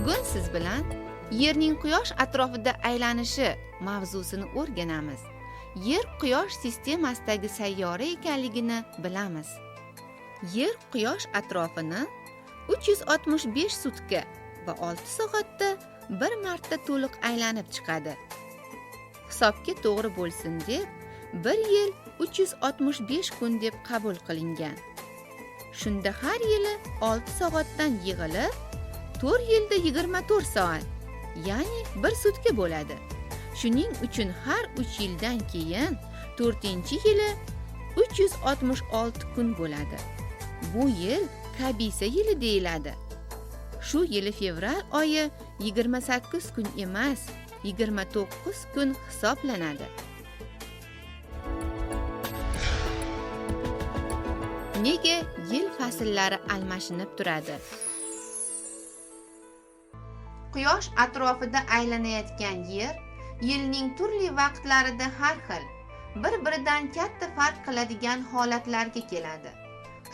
Bugun siz bilan Yerning Quyosh atrofida aylanishi mavzusini o'rganamiz. Yer Quyosh sistemasidagi sayyora ekanligini bilamiz. Yer Quyosh atrofini 365 sutka va 6 soatda bir marta to'liq aylanib chiqadi. Hisobga to'g'ri bo'lsin deb 1 yil 365 kun deb qabul qilingan. Shunda har yili 6 soatdan yig'ilib 4 yilda 24 soat, ya'ni 1 sutka bo'ladi. Shuning uchun har 3 yildan keyin 4-yili 366 kun bo'ladi. Bu yil Kabisa yili deyiladi. Shu yili fevral oyi 28 kun emas, 29 kun hisoblanadi. Nega yil fasllari almashinib turadi? Quyosh atrofida aylanayotgan yer yilning turli vaqtlarida har xil, bir-biridan katta farq qiladigan holatlarga keladi.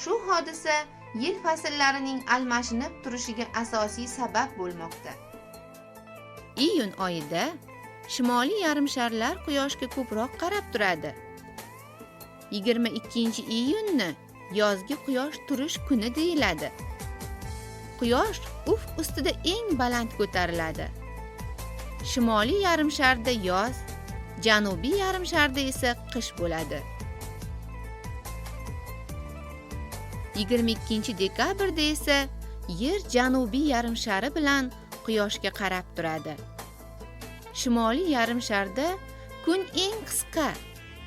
Shu hodisa yil fasllarining almashinib turishiga asosiy sabab bo'lmoqda. Iyun oyida shimoliy yarimsharlar Quyoshga ko'proq qarab turadi. 22-iyunni yozgi Quyosh turish kuni deyiladi. Quyosh ufq ustida eng baland ko'tariladi. Shimoliy yarimsharda yoz, janubiy yarimsharda esa qish bo'ladi. 22-dekabrda esa Yer janubiy yarimshari bilan Quyoshga qarab turadi. Shimoliy yarimsharda kun eng qisqa,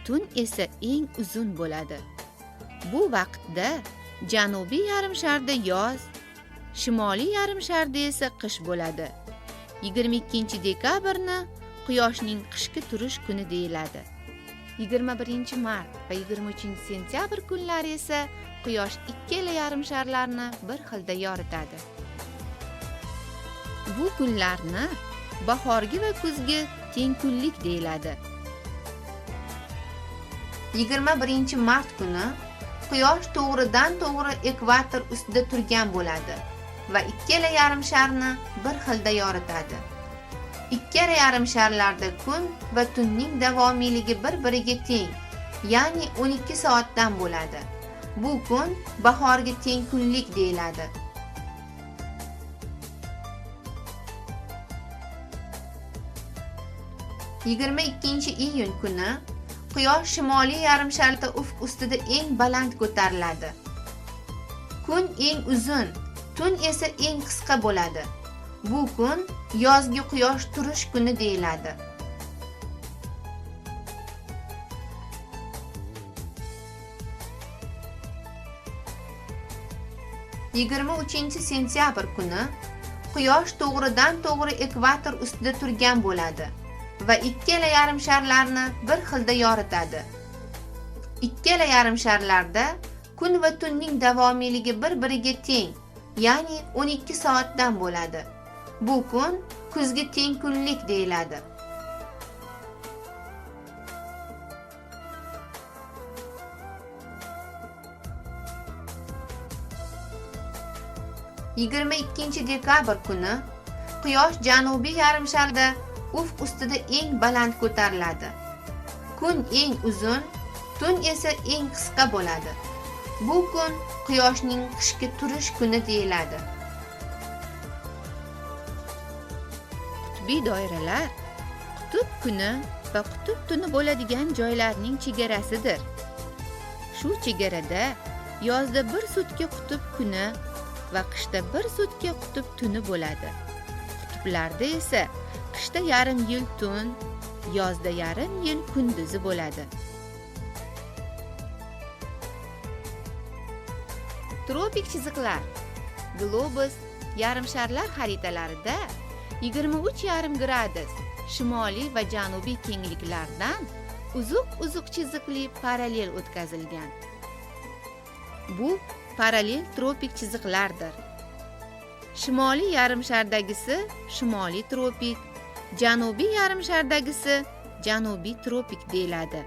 tun esa eng uzun bo'ladi. Bu vaqtda janubiy yarimsharda yoz, shimoliy yarimsharda esa qish bo'ladi. 22-dekabrni Quyoshning qishki turish kuni deyiladi. 21-mart va 23-sentyabr kunlari esa Quyosh ikkala yarimsharlarni bir xilda yoritadi. Bu kunlarni bahorgi va kuzgi tengkunlik deyiladi. 21-mart kuni Quyosh to'g'ridan-to'g'ri ekvator ustida turgan bo'ladi va ikkala yarimsharni bir xilda yoritadi. Ikkala yarimsharlarda kun va tunning davomiyligi bir-biriga teng, ya'ni 12 soatdan bo'ladi. Bu kun bahorgi tengkunlik deyiladi. Iyun kuni Quyosh shimoliy yarimsharda ufq ustida eng baland ko'tariladi. Kun eng uzun, tun esa eng qisqa bo'ladi. Bu kun yozgi Quyosh turish kuni deyiladi. Sentyabr kuni Quyosh to'g'ridan-to'g'ri ekvator ustida turgan bo'ladi va ikkala yarimsharlarni bir xilda yoritadi. Ikkala yarimsharlarda kun va tunning davomiyligi bir-biriga teng, ya'ni 12 soatdan bo'ladi. Bu kun kuzgi tengkunlik deyiladi. Dekabr kuni Quyosh janubiy yarimsharda ufq ustida eng baland ko'tariladi. Kun eng uzun, tun esa eng qisqa bo'ladi. Bu kun Quyoshning qishki turish kuni deyiladi. Qutbiy doiralar qutb kuni va qutb tuni bo'ladigan joylarning chegarasidir. Shu chegarada yozda 1 sutka qutb kuni va qishda 1 sutka qutb tuni bo'ladi. Qutblarda esa qishda yarim yil tun, yozda yarim yil kunduzi bo'ladi. Tropik chiziqlar, globus, yarimsharlar xaritalarida 23,5 gradus shimoliy va janubiy kengliklardan uzuq chiziqli parallel o'tkazilgan. Bu parallel tropik chiziqlardir. Shimoliy yarimshardagisi shimoliy tropik, janubiy yarimshardagisi janubiy tropik deyiladi.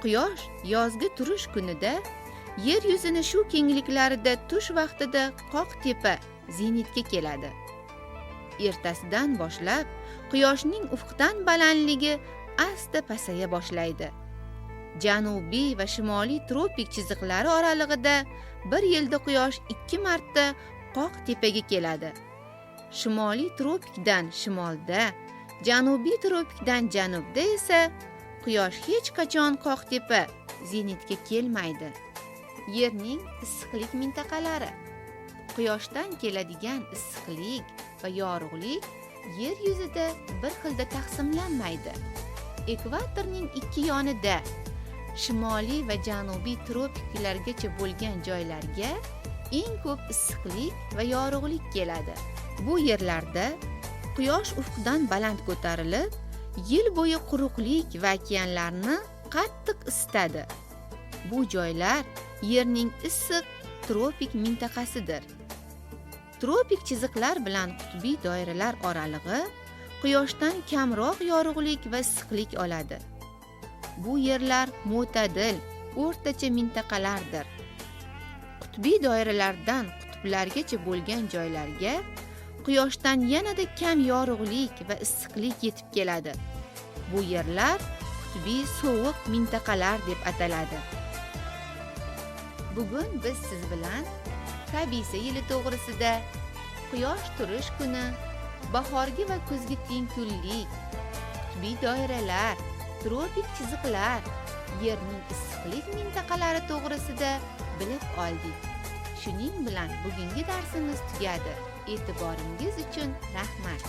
Quyosh yozgi turish kunida Yer yuzini shu kengliklarida tush vaqtida qoq tepa zenitga keladi. Ertasidan boshlab quyoshning ufqdan balandligi asta pasaya boshlaydi. Janubiy va shimoliy tropik chiziqlari oralig'ida bir yilda quyosh 2 marta qoq tepaga keladi. Shimoliy tropikdan shimolda, janubiy tropikdan janubda esa quyosh hech qachon qoq tepa zenitga kelmaydi. Yerning issiqlik mintaqalari. Quyoshdan keladigan issiqlik va yorug'lik yer yuzida bir xilda taqsimlanmaydi. Ekvatorning ikki yonida shimoliy va janubiy tropiklargacha bo'lgan joylarga eng ko'p issiqlik va yorug'lik keladi. Bu yerlarda quyosh ufqdan baland ko'tarilib, yil bo'yi quruqlik va okeanlarni qattiq isitadi. Bu joylar yerning issiq tropik mintaqasidir. Tropik chiziqlar bilan qutbiy doiralar oralig'i quyoshdan kamroq yorug'lik va issiqlik oladi. Bu yerlar mo'tadil, o'rtacha mintaqalardir. Qutbiy doiralardan qutblargacha bo'lgan joylarga quyoshdan yanada kam yorug'lik va issiqlik yetib keladi. Bu yerlar qutbiy sovuq mintaqalar deb ataladi. Bugun biz siz bilan Kabisa yili to'g'risida quyosh turish kuni, bahorgi va kuzgi teng kunlik, qutbiy doiralar, tropik chiziqlar, yerning issiqlik mintaqalari to'g'risida bilib oldik. Shuning bilan bugungi darsimiz tugadi. E'tiboringiz uchun rahmat.